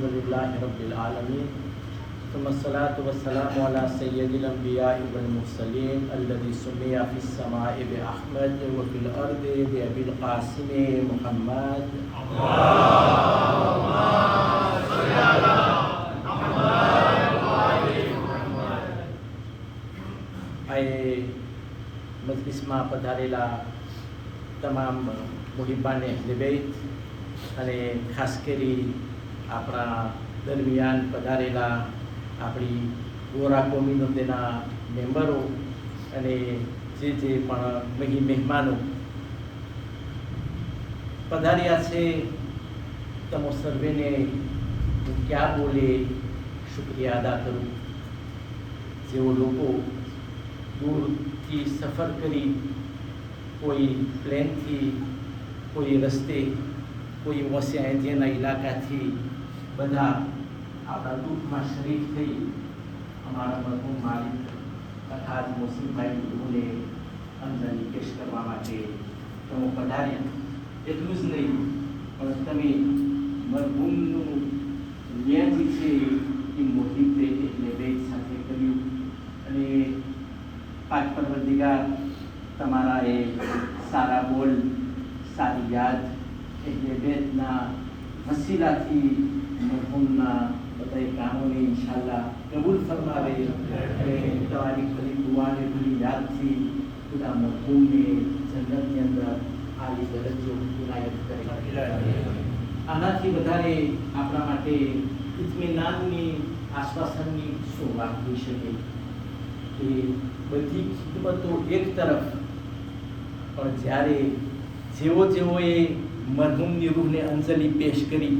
अल्हम्दुलिल्लाहि रब्बिल आलमीन सुम्मस्सलातु वस्सलामु अला सय्यदिल अंबियाइ वल मुरसलीन अल्लज़ी सुम्मिया फिस समाइ बि अहमद व फिल अर्दि बि अबिल क़ासिम मुहम्मद। अल्लाहुम्मा सल्लि अला मुहम्मद व आलि मुहम्मद। मजलिसમાં પધારેલા તમામ મુહિબ્બાને અહલે બેત અને ખાસ કરી આપણા દરમિયાન પધારેલા આપણી ગોરા કોમ્યુનિટીના મેમ્બરો અને જે પણ મહેમાનો પધાર્યા છે તમો સર્વેને હું ક્યા બોલે શુક્રિયા અદા કરું। જેઓ લોકો दूरથી સફર કરી કોઈ પ્લેનથી કોઈ રસ્તે કોઈ વસ્યા જેના ઇલાકાથી બધા આપણા દુઃખમાં શરીક થઈ અમારા મરહૂમ માલિક તથા મોસીભાઈ ગુરુને અંજલિ પેશ કરવા માટે તમે પધાર્યા। એટલું જ નહીં પણ તમે મરહૂમનું ન્યાય જે છે એ મોહિબે એટલે બેટ સાથે કર્યું અને पाक परवरदिगार तमारा ए सारा बोल सारी याद એટલે બેતના વસીલાથી મરહૂમના બધા કામોને ઇન્શાઅલ્લાહ કબૂલ ફરમાવે અને તમારી બધી દુઆને બધી યાદથી ખુદા મરહૂમને જન્નતની અંદર આલી દરજ્જો ઇનાયત કરે। આનાથી વધારે આપણા માટે ઇત્મીનાનની આશ્વાસનની શું વાત હોઈ શકે કે બધી ખિદમતો એક તરફ પણ જ્યારે જેઓએ મરહૂમની રૂહને અંજલિ પેશ કરી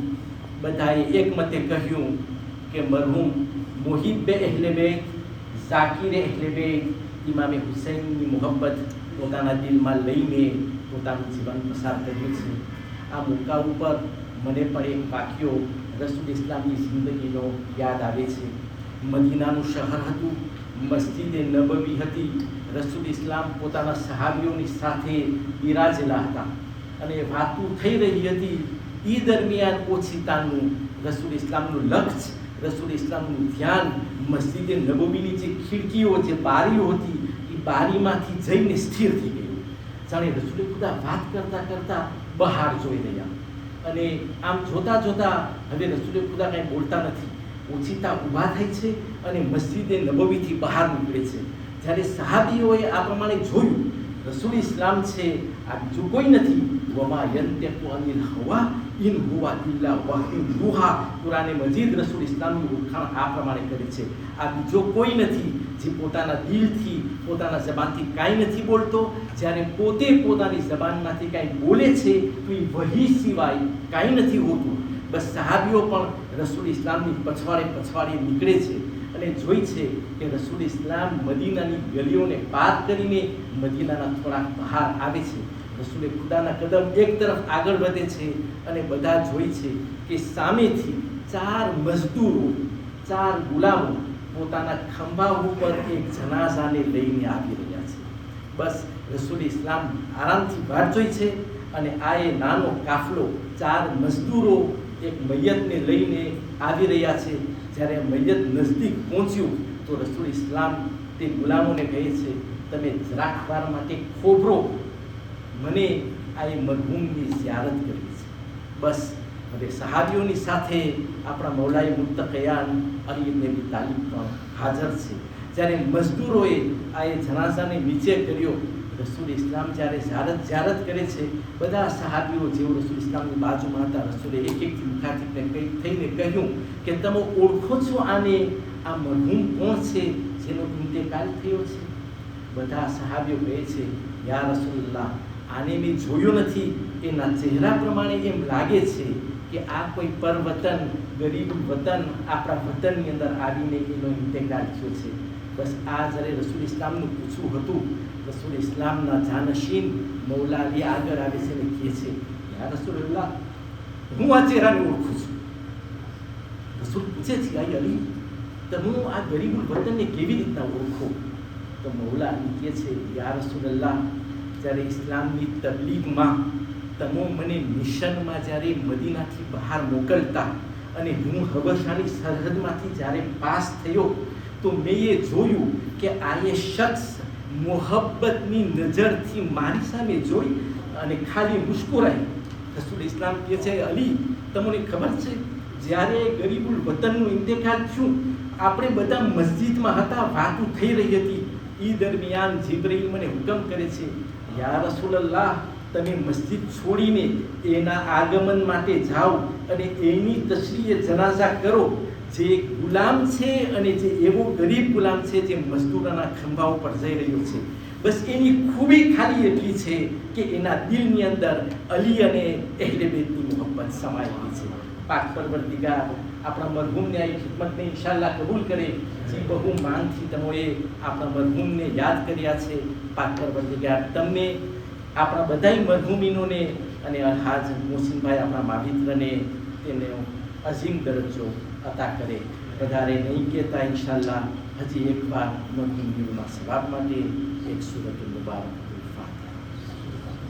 બધાએ એકમતે કહ્યું કે મરહૂમ મોહિબ્બે અહલે બેત ઝાકિરે અહલે બેત ઇમામે હુસૈનની મોહબ્બત પોતાના દિલમાં લઈને પોતાનું જીવન પસાર કર્યું છે। આ મોકા ઉપર મને પણ એક વાક્યો રસૂલ ઇસ્લામની જિંદગીનો યાદ આવે છે। મદીનાનું શહેર હતું, મસ્જિદે નબવી હતી, રસૂલ ઇસ્લામ પોતાના સહાબીઓની સાથે બિરાજેલા હતા અને વાતો થઈ રહી હતી। એ દરમિયાન ઓછીતાનું રસૂલ ઇસ્લામનું લક્ષ્ય, રસૂલ ઇસ્લામનું ધ્યાન મસ્જિદે નબવીની જે ખિડકીઓ જે બારીઓ હતી એ બારીમાંથી જઈને સ્થિર થઈ ગયું। જાણે રસૂલે ખુદા વાત કરતાં કરતાં બહાર જોઈ રહ્યા અને આમ જોતા જોતા હવે રસૂલે ખુદા કાંઈ બોલતા નથી। ઓછીતા ઊભા થાય છે અને મસ્જિદે નબવીથી બહાર નીકળે છે। જ્યારે સહાબીઓએ આ પ્રમાણે જોયું રસૂલ ઇસ્લામ છે આ બીજું કોઈ નથી। વમા યંતિકુ અનિલ હવા ઇન હુવા ઇલ્લા વહ્યુન યુહા। કુરાને મજીદ રસૂલ ઇસ્લામની ઓળખાણ આ પ્રમાણે કરે છે। આ બીજો કોઈ નથી જે પોતાના દિલથી પોતાના જબાનથી કાંઈ નથી બોલતો। જ્યારે પોતે પોતાની જબાનમાંથી કાંઈ બોલે છે તો એ વહી સિવાય કાંઈ નથી હોતું। બસ સહાબીઓ પણ રસૂલ ઇસ્લામની પછવાડે નીકળે છે અને જોઈ છે કે રસૂલ ઇસ્લામ મદીનાની ગલીઓને પાર કરીને મદીનાના થોડાક બહાર આવે છે। રસૂલે ખુદાના કદમ એક તરફ આગળ વધે છે અને બધા જોઈ છે કે સામેથી ચાર મજદૂરો, ચાર ગુલામો પોતાના ખંભા ઉપર એક જનાઝાને લઈને આવી રહ્યા છે। બસ રસૂલ ઇસ્લામ આરામથી વાટ જોઈ છે અને આ એ નાનો કાફલો ચાર મજદૂરો એક મૈયતને લઈને આવી રહ્યા છે। જ્યારે મૈયત નજદીક પહોંચ્યું તો રસૂલ ઇસ્લામ તે ગુલામોને કહે છે તમે જરાક વાર માટે ખોભરો, મને આ એ મરહૂમની ઝિયારત કરવી છે। બસ હવે સહાબીઓની સાથે આપણા મૌલાએ મુત્તકિયાન અલી ઇબ્ન અબી તાલિબ પણ હાજર છે। જ્યારે મજદૂરોએ આ એ જનાઝાને નીચે કર્યો રસૂલ ઇસ્લામ જ્યારે ઝિયારત કરે છે બધા સહાબીઓ જેઓ રસૂલ ઇસ્લામની બાજુમાં હતા રસૂલે એક મુખાતિબને થઈને કહ્યું કે તમે ઓળખો છો આને? આ મરહૂમ કોણ છે જેનો ઇન્તેકાલ થયો છે? બધા સહાબીઓ કહે છે યા રસૂલલ્લાહ આને મેં જોયો નથી, એના ચહેરા પ્રમાણે એમ લાગે છે કે આ કોઈ પરવતન ગરીબ વતન આપણા વતનની અંદર આવીને એનો ઇન્તેકાલ થયો છે। બસ આ જ્યારે રસૂલ ઇસ્લામનું પૂછવું હતું રસૂલ ઇસ્લામના જાનશીન મૌલા અલી આગળ આવે છે અને કહે છે યા રસૂલલ્લાહ હું આ ચહેરાને ઓળખું છું। રસૂલ પૂછે છે આ અલી તમે આ ગરીબુલ વતનને કેવી રીતના ઓળખો? તો મૌલા અલી કહે છે યા રસૂલલ્લાહ જ્યારે ઇસ્લામની તબલીગમાં તમો મને મિશનમાં જ્યારે મદીનાથી બહાર મોકલતા અને હું હબશાની સરહદમાંથી જ્યારે પાસ થયો તો મેં એ જોયું કે આ એ શખ્સ મોહબ્બતની નજરથી મારી સામે જોઈ અને ખાલી મુસ્કુરાઈ. રસૂલ ઇસ્લામ કહે છે, અલી તમને ખબર છે જ્યારે ગરીબુલ વતનનું ઇન્તેકાલ થયું, આપણે બધા મસ્જિદમાં હતા, વાતો થઈ રહી હતી. એ દરમિયાન જિબ્રીલ મને હુકમ કરે છે, યા રસૂલલ્લાહ, તમે મસ્જિદ છોડીને એના આગમન માટે જાઓ અને એની તશરીએ જનાઝા કરો. જે ગુલામ છે અને જે એવો ગરીબ ગુલામ છે જે મજદૂરોના ખંભા ઉપર જઈ રહ્યો છે, બસ એની ખૂબી ખાલી એટલી છે કે એના દિલની અંદર અલી અને અહેલે બેતની મોહબ્બત સમાયેલી છે. પાક પરવરદિગાર આપણા મરહૂમને આ ખિદમતને ઇન્શાઅલ્લાહ કબૂલ કરે. જે બહુ માંગથી તમોએ આપણા મરહૂમને યાદ કર્યા છે, પાક પરવરદિગાર તમને આપણા બધાય મરહૂમીનોને અને અલહાજ મોહસિનભાઈ આપણા માવિત્રને તેને અઝીમ દરજ્જો અતા કરે. વધારે નહીં કહેતા, ઇન્શાઅલ્લાહ હજી એક વાર મરહૂમ દિલના સવાબ માટે એક સૂરત મુબારક